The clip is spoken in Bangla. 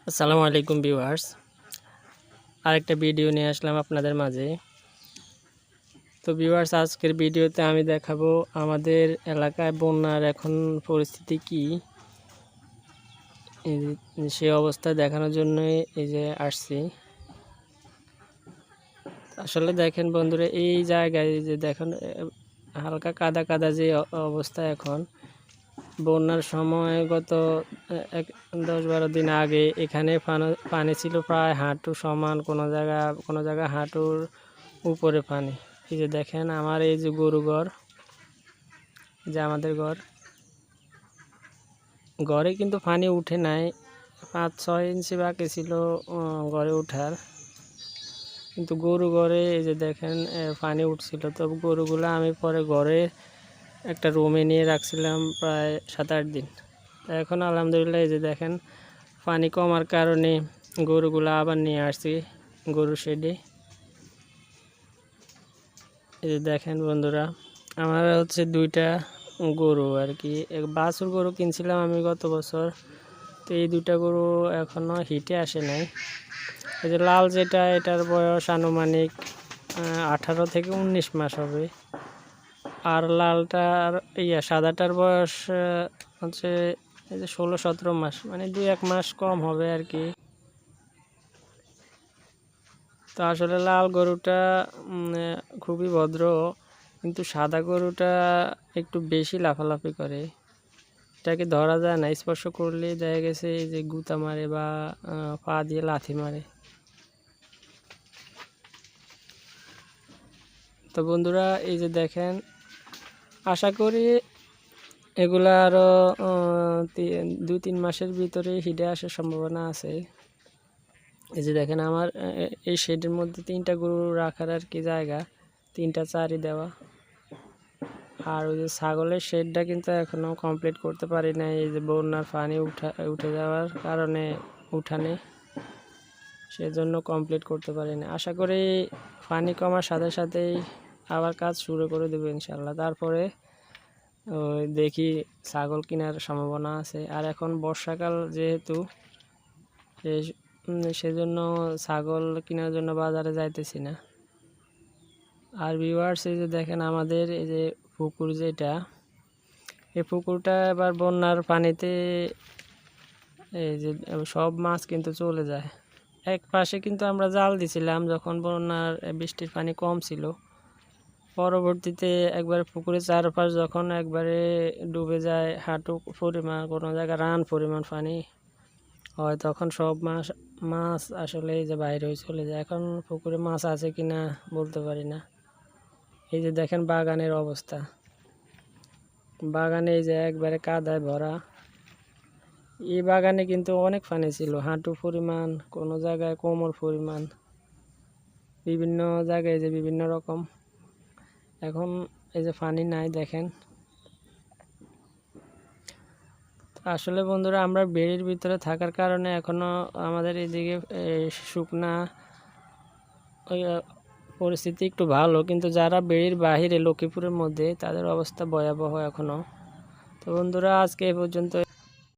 আসসালামু আলাইকুম ভিউয়ার্স, আরেকটা ভিডিও নিয়ে আসলাম আপনাদের মাঝে। তো ভিউয়ার্স, আজকের ভিডিওতে আমি দেখাবো আমাদের এলাকায় বন্যার এখন পরিস্থিতি কি, সে অবস্থা দেখানোর জন্যই এই যে আসছি। আসলে দেখেন বন্ধুরা, এই জায়গায় যে দেখেন হালকা কাদা কাদা যে অবস্থা এখন, বন্যার সময় গত 10-12 দিন আগে এখানে পানি ছিল প্রায় হাঁটু সমান, কোনো জায়গা হাঁটুর উপরে পানি। এই যে দেখেন আমার এই যে গরু ঘর, যে আমাদের ঘরে কিন্তু পানি উঠে নাই, 5-6 ইঞ্চি বাকি ছিল ঘরে ওঠার, কিন্তু গরু ঘরে এই যে দেখেন পানি উঠছিল। তো গরুগুলো আমি পরে ঘরে একটা রুমে নিয়ে রাখছিলাম প্রায় 7-8 দিন। এখন আলহামদুলিল্লাহ এই যে দেখেন পানি কমার কারণে গরুগুলো আবার নিয়ে আসছি গরু শেডে। এই যে দেখেন বন্ধুরা, আমার হচ্ছে 2টা গরু আর কি, বাছুর গরু কিনছিলাম আমি গত বছর। তো এই 2টা গরু এখনও হিটে আসে নাই। এই যে লাল যেটা, এটার বয়স আনুমানিক 18 থেকে 19 মাস হবে। আর লালটার সাদাটার বয়স হচ্ছে এই যে 16-17 মাস, মানে 2-1 মাস কম হবে আর কি। তো আসলে লাল গরুটা খুবই ভদ্র, কিন্তু সাদা গরুটা একটু বেশি লাফালাফি করে, এটাকে ধরা যায় না, স্পর্শ করলে দেখা গেছে এই যে গুতা মারে বা পা দিয়ে লাথি মারে। তো বন্ধুরা এই যে দেখেন, আশা করি এগুলা আরও 2-3 মাসের ভিতরে হিটে আসার সম্ভাবনা আছে। এই যে দেখেন আমার এই শেডের মধ্যে 3টা গরু রাখার আর কি জায়গা, 3টা চারি দেওয়া। আর ওই যে ছাগলের শেডটা কিন্তু এখনও কমপ্লিট করতে পারি না, এই যে বন্যার পানি উঠে যাওয়ার কারণে উঠানে, সেজন্য কমপ্লিট করতে পারি না। আশা করি পানি কমার সাথে সাথেই আবার কাজ শুরু করে দেবো ইনশাল্লাহ। তারপরে দেখি ছাগল কেনার সম্ভাবনা আছে। আর এখন বর্ষাকাল যেহেতু, সেজন্য ছাগল কেনার জন্য বাজারে যাইতেছি না। আর ভিউয়ার্স এই যে দেখেন আমাদের এই যে পুকুর, যেটা এই পুকুরটা এবার বন্যার পানিতে এই যে সব মাছ কিন্তু চলে যায়। এক পাশে কিন্তু আমরা জাল দিছিলাম যখন বন্যার বৃষ্টির পানি কম ছিল, পরবর্তীতে একবারে পুকুরের চারপাশ যখন একবারে ডুবে যায়, হাঁটু পরিমাণ, কোনো জায়গায় রান পরিমাণ পানি হয়, তখন সব মাছ আসলে এই যে বাইরে হয়ে চলে যায়। এখন পুকুরে মাছ আছে কিনা বলতে পারি না। এই যে দেখেন বাগানের অবস্থা, বাগানে এই যে একবারে কাদায় ভরা। এই বাগানে কিন্তু অনেক পানি ছিল, হাঁটু পরিমাণ, কোনো জায়গায় কোমর পরিমাণ, বিভিন্ন জায়গায় যে বিভিন্ন রকম। এখন এই যে পানি নাই দেখেন। আসলে বন্ধুরা, আমরা বেড়ির ভিতরে থাকার কারণে এখনও আমাদের এইদিকে শুকনা পরিস্থিতি একটু ভালো, কিন্তু যারা বেড়ির বাহিরে লক্ষ্মীপুরের মধ্যে, তাদের অবস্থা ভয়াবহ এখনও। তো বন্ধুরা, আজকে এই পর্যন্ত।